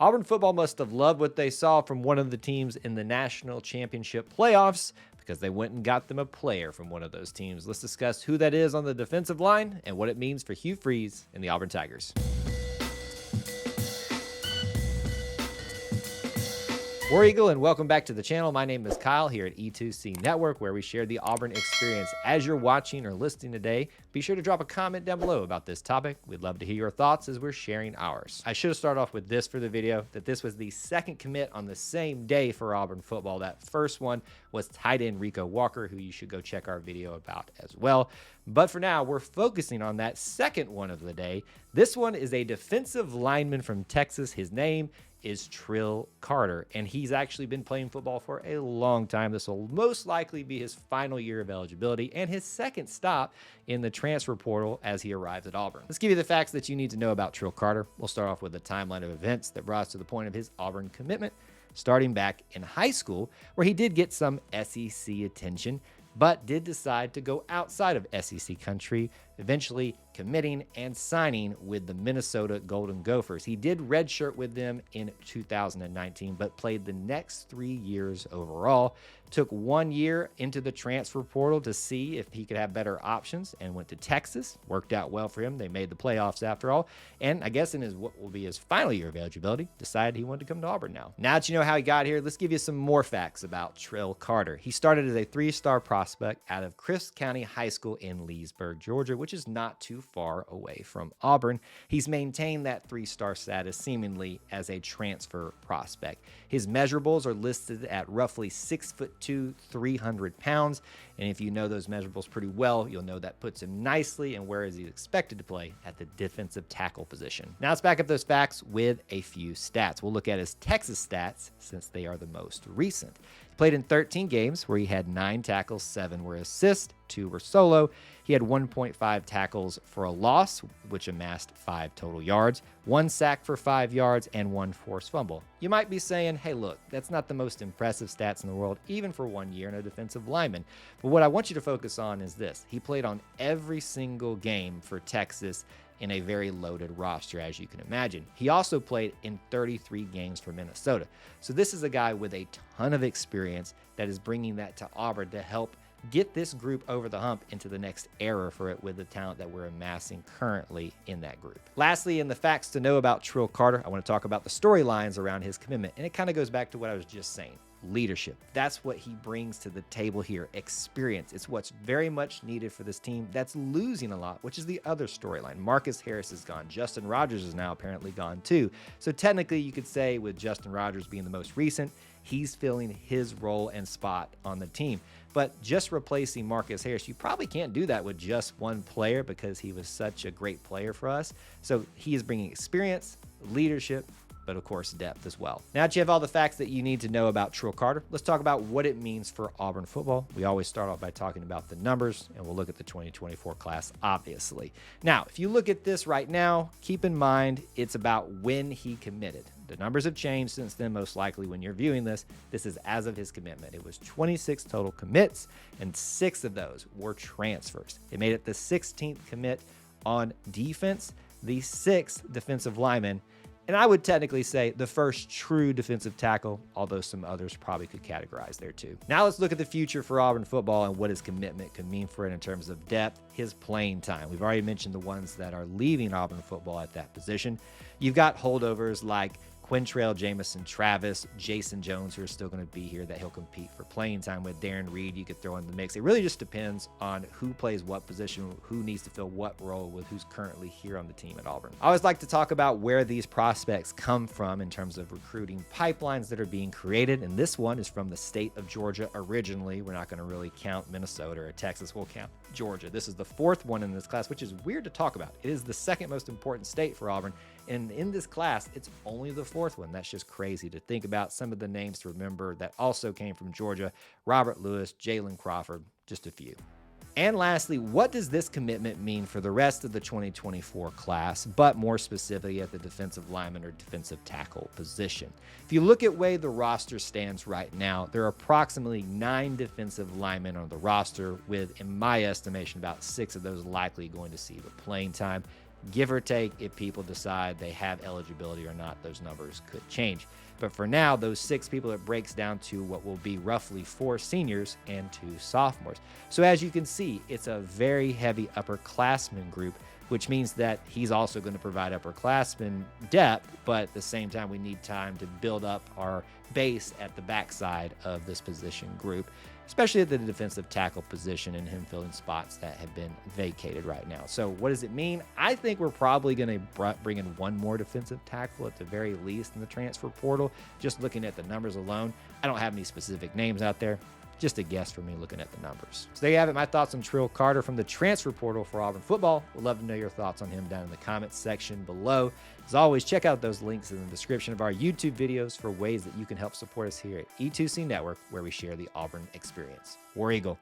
Auburn football must have loved what they saw from one of the teams in the national championship playoffs because they went and got them a player from one of those teams. Let's discuss who that is on the defensive line and what it means for Hugh Freeze and the Auburn Tigers. War Eagle, and welcome back to the channel. My name is Kyle here at E2C Network, where we share the Auburn experience. As you're watching or listening today, be sure to drop a comment down below about this topic. We'd love to hear your thoughts as we're sharing ours. I should have started off with this for the video, that this was the second commit on the same day for Auburn football. That first one was tight end Rico Walker, who you should go check our video about as well. But for now, we're focusing on that second one of the day. This one is a defensive lineman from Texas. His name is Trill Carter, and he's actually been playing football for a long time. This will most likely be his final year of eligibility and his second stop in the transfer portal as he arrives at Auburn. Let's give you the facts that you need to know about Trill Carter. We'll start off with a timeline of events that brought us to the point of his Auburn commitment, starting back in high school, where he did get some SEC attention, but did decide to go outside of SEC country, eventually committing and signing with the Minnesota Golden Gophers. He did redshirt with them in 2019, but played the next 3 years overall. Took 1 year into the transfer portal to see if he could have better options and went to Texas. Worked out well for him. They made the playoffs after all. And I guess in his what will be his final year of eligibility, decided he wanted to come to Auburn now. Now that you know how he got here, let's give you some more facts about Trill Carter. He started as a 3-star prospect out of Crisp County High School in Leesburg, Georgia, which is not too far away from Auburn. He's maintained that 3-star status seemingly as a transfer prospect. His measurables are listed at roughly 6'2", 300 pounds. And if you know those measurables pretty well, you'll know that puts him nicely and where is he expected to play at the defensive tackle position. Now let's back up those facts with a few stats. We'll look at his Texas stats since they are the most recent. He played in 13 games where he had 9 tackles, 7 were assists, 2 were solo. He had 1.5 tackles for a loss, which amassed 5 total yards, 1 sack for 5 yards, and 1 forced fumble. You might be saying, hey, look, that's not the most impressive stats in the world, even for 1 year in a defensive lineman. But what I want you to focus on is this. He played on every single game for Texas in a very loaded roster, as you can imagine. He also played in 33 games for Minnesota. So this is a guy with a ton of experience that is bringing that to Auburn to help get this group over the hump into the next era for it with the talent that we're amassing currently in that group. Lastly, in the facts to know about Trill Carter, I want to talk about the storylines around his commitment. And it kind of goes back to what I was just saying. Leadership. That's what he brings to the table here. Experience. It's what's very much needed for this team that's losing a lot, which is the other storyline. Marcus Harris is gone. Justin Rogers is now apparently gone too. So technically you could say with Justin Rogers being the most recent, he's filling his role and spot on the team. But just replacing Marcus Harris, you probably can't do that with just one player because he was such a great player for us. So he is bringing experience, leadership, but of course depth as well. Now that you have all the facts that you need to know about Trill Carter, let's talk about what it means for Auburn football. We always start off by talking about the numbers, and we'll look at the 2024 class, obviously. Now, if you look at this right now, keep in mind it's about when he committed. The numbers have changed since then, most likely when you're viewing this. This is as of his commitment. It was 26 total commits, and 6 of those were transfers. It made it the 16th commit on defense, the 6th defensive lineman, and I would technically say the first true defensive tackle, although some others probably could categorize there too. Now let's look at the future for Auburn football and what his commitment could mean for it in terms of depth, his playing time. We've already mentioned the ones that are leaving Auburn football at that position. You've got holdovers like Quintrell, Jamison, Travis, Jason Jones, who are still going to be here that he'll compete for playing time with. Darren Reed, you could throw in the mix. It really just depends on who plays what position, who needs to fill what role with who's currently here on the team at Auburn. I always like to talk about where these prospects come from in terms of recruiting pipelines that are being created, and this one is from the state of Georgia originally. We're not going to really count Minnesota or Texas. We'll count Georgia. This is the 4th one in this class, which is weird to talk about. It is the 2nd most important state for Auburn, and in this class, it's only the 4th one. That's just crazy to think about. Some of the names to remember that also came from Georgia: Robert Lewis, Jalen Crawford, just a few. And lastly, what does this commitment mean for the rest of the 2024 class, but more specifically at the defensive lineman or defensive tackle position? If you look at where the roster stands right now, there are approximately 9 defensive linemen on the roster with, in my estimation, about 6 of those likely going to see the playing time. Give or take, if people decide they have eligibility or not, those numbers could change. But for now, those 6 people, it breaks down to what will be roughly 4 seniors and 2 sophomores. So as you can see, it's a very heavy upperclassmen group, which means that he's also going to provide upperclassmen depth, but at the same time, we need time to build up our base at the backside of this position group, especially at the defensive tackle position and him filling spots that have been vacated right now. So what does it mean? I think we're probably going to bring in 1 more defensive tackle at the very least in the transfer portal. Just looking at the numbers alone, I don't have any specific names out there. Just a guess for me looking at the numbers. So there you have it, my thoughts on Trill Carter from the transfer portal for Auburn football. We'd love to know your thoughts on him down in the comments section below. As always, check out those links in the description of our YouTube videos for ways that you can help support us here at E2C Network, where we share the Auburn experience. War Eagle.